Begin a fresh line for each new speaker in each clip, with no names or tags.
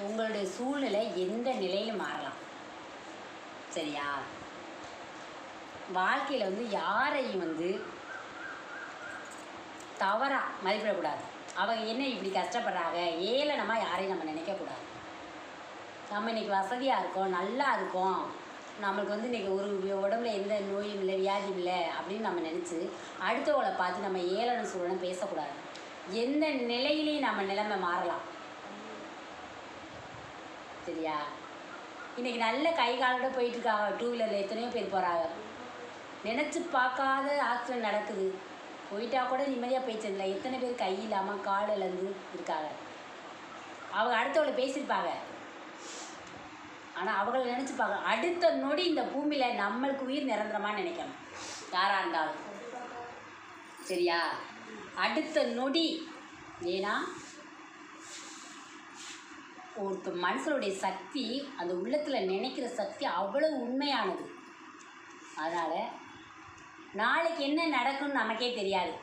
உங்களுடைய சூழ்நிலை எந்த நிலையிலும் மாறலாம். சரியா? வாழ்க்கையில் யாரையும் தவறாக மதிப்பிடக்கூடாது. அவங்க என்ன இப்படி கஷ்டப்படுறாங்க, ஏளனமாக யாரையும் நம்ம நினைக்கக்கூடாது. நம்ம இன்றைக்கி வசதியாக இருக்கோம், நல்லா இருக்கோம், நம்மளுக்கு இன்றைக்கி ஒரு உடம்புல எந்த நோயும் இல்லை, வியாதியும் இல்லை அப்படின்னு நம்ம நினச்சி அடுத்தவங்களை பார்த்து நம்ம ஏளனம் சூழலும் பேசக்கூடாது. எந்த நிலையிலையும் நம்ம நிலைமை மாறலாம். சரியா? இன்றைக்கி நல்ல கை காலோட போயிட்டுருக்காங்க, டூ வீலரில் எத்தனையோ பேர் போகிறாங்க. நினச்சி பார்க்காத ஆக்சிடென்ட் நடக்குது. போயிட்டா கூட நிம்மதியாக போயிடுச்சதில்லை. எத்தனை பேர் கை இல்லாமல் காலிலேருந்து இருக்காங்க. அவங்க அடுத்தவங்களை பேசியிருப்பாங்க, ஆனால் அவங்களை நினச்சிப்பாங்க அடுத்த நொடி இந்த பூமியில் நம்மளுக்கு உயிர் நிரந்தரமாக நினைக்கணும், யாராக இருந்தாலும். சரியா? அடுத்த நொடி. ஏன்னா ஒருத்தர் மனுஷனுடைய சக்தி, அந்த உள்ளத்தில் நினைக்கிற சக்தி அவ்வளோ உண்மையானது. அதனால் நாளைக்கு என்ன நடக்கும்னு நமக்கே தெரியாது.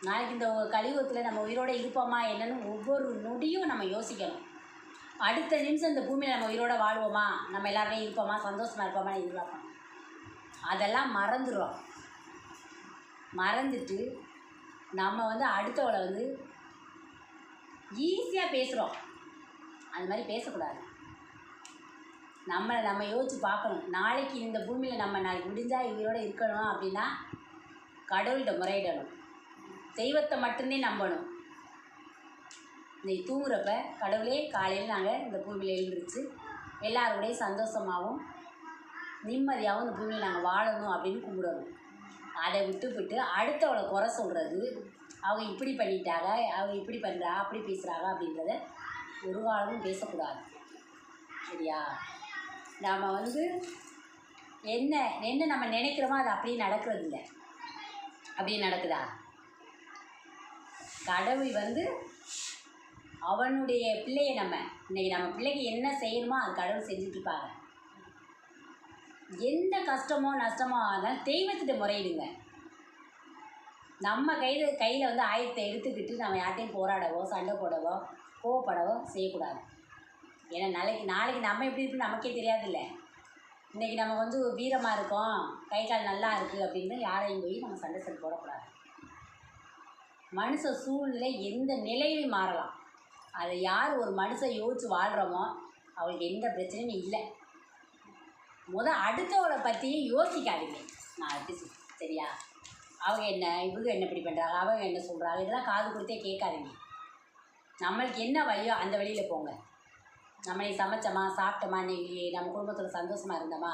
நாளைக்கு இந்த கலியுகத்தில் நம்ம உயிரோடு இருப்போமா என்னன்னு ஒவ்வொரு நொடியும் நம்ம யோசிக்கணும். அடுத்த நிமிஷம் இந்த பூமியில் நம்ம உயிரோடு வாழ்வோமா, நம்ம எல்லாருமே இருப்போமா, சந்தோஷமாக இருப்போமா எதிர்பார்ப்போம். அதெல்லாம் மறந்துடும். மறந்துட்டு நம்ம அடுத்தவளை ஈஸியாக பேசுகிறோம். அந்த மாதிரி பேசக்கூடாது. நம்ம யோசித்து பார்க்கணும். நாளைக்கு இந்த பூமியில் நம்ம நாளைக்கு முடிஞ்சால் உயிரோடு இருக்கணும் அப்படின்னா கடவுள்கிட்ட முறையிடணும். தெய்வத்தை மட்டுமே நம்பணும். இன்னைக்கு தூங்குறப்ப கடவுளே காலையில் நாங்கள் இந்த பூமியில் எழுந்திரிச்சு எல்லாரோடையும் சந்தோஷமாகவும் நிம்மதியாகவும் இந்த பூமியில் நாங்கள் வாழணும் அப்படின்னு கும்பிடணும். அதை விட்டுவிட்டு அடுத்தவளை குறை சொல்கிறது, அவங்க இப்படி பண்ணிட்டாங்க, அவங்க இப்படி பண்ணுறாங்க, அப்படி பேசுகிறாங்க அப்படின்றத ஒரு காலமும் பேசக்கூடாது. சரியா? நாம் என்ன என்ன நம்ம நினைக்கிறோமோ அது அப்படியே நடக்கிறது இல்லை. அப்படியே நடக்குதா? கடவுள் அவனுடைய பிள்ளையை இன்றைக்கி நம்ம பிள்ளைக்கு என்ன செய்யணுமோ அது கடவுள் செஞ்சுட்ருப்பாங்க. எந்த கஷ்டமோ நஷ்டமோ ஆனாலும் தெய்வத்திட்ட முறையிடுங்க. நம்ம கையில் ஆயுதத்தை எடுத்துக்கிட்டு நம்ம யார்ட்டையும் போராடவோ சண்டை போடவோ கோவப்படவோ செய்யக்கூடாது. ஏன்னா நாளைக்கு நம்ம எப்படி இருக்குன்னு நமக்கே தெரியாதுல்ல. இன்றைக்கி நம்ம வீரமாக இருக்கோம், கை கால் நல்லா இருக்குது அப்படின்னு யாரையும் போய் நம்ம சண்டை போடக்கூடாது. மனுஷ சூழ்நிலை எந்த நிலையிலும் மாறலாம். அதை யார் ஒரு மனுஷன் யோசித்து வாழ்கிறோமோ அவளுக்கு எந்த பிரச்சனையும் இல்லை. அடுத்தவளை பற்றியும் யோசிக்காதீங்க. நான் எப்படி சரியா? அவங்க இவங்க என்ன இப்படி பண்ணுறாங்க, அவங்க என்ன சொல்கிறாங்க, இதெல்லாம் காது கொடுத்தே கேட்காதீங்க. நம்மளுக்கு என்ன வழியோ அந்த வழியில் போங்க. நம்ம சமைச்சோமா, சாப்பிட்டோமா, இன்றைக்கி நம்ம குடும்பத்தில் சந்தோஷமாக இருந்தோமா,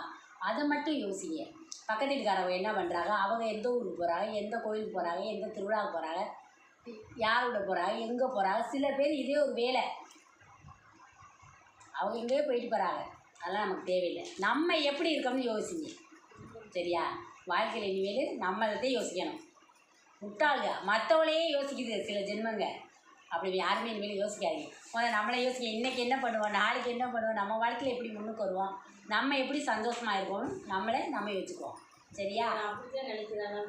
அதை மட்டும் யோசிங்க. பக்கத்து வீட்டுக்காரவங்க என்ன பண்ணுறாங்க, அவங்க எந்த ஊருக்கு போகிறாங்க, எந்த கோயிலுக்கு போகிறாங்க, எந்த திருவிழாவுக்கு போகிறாங்க, யாரோட போகிறாங்க, எங்கே போகிறாங்க. சில பேர் இதே ஒரு வேலை, அவங்க எங்கேயோ போயிட்டு போகிறாங்க. அதெல்லாம் நமக்கு தேவையில்லை. நம்ம எப்படி இருக்கோம்னு யோசிங்க. சரியா? வாழ்க்கையில் இனிமேல் நம்மளதே யோசிக்கணும். முட்டாளுங்க மற்றவளையே யோசிக்குது சில ஜென்மங்க. அப்படி யாருமே இனிமேல் யோசிக்காதீங்க. நம்மளை யோசிக்க, இன்றைக்கி என்ன பண்ணுவோம், நாளைக்கு என்ன பண்ணுவோம், நம்ம வாழ்க்கையில் எப்படி முன்னுக்கு வருவோம், நம்ம எப்படி சந்தோஷமாக இருக்கோம்னு நம்ம யோசிச்சுக்குவோம். சரியா?
அப்படிதான் நினைக்கிறாங்க.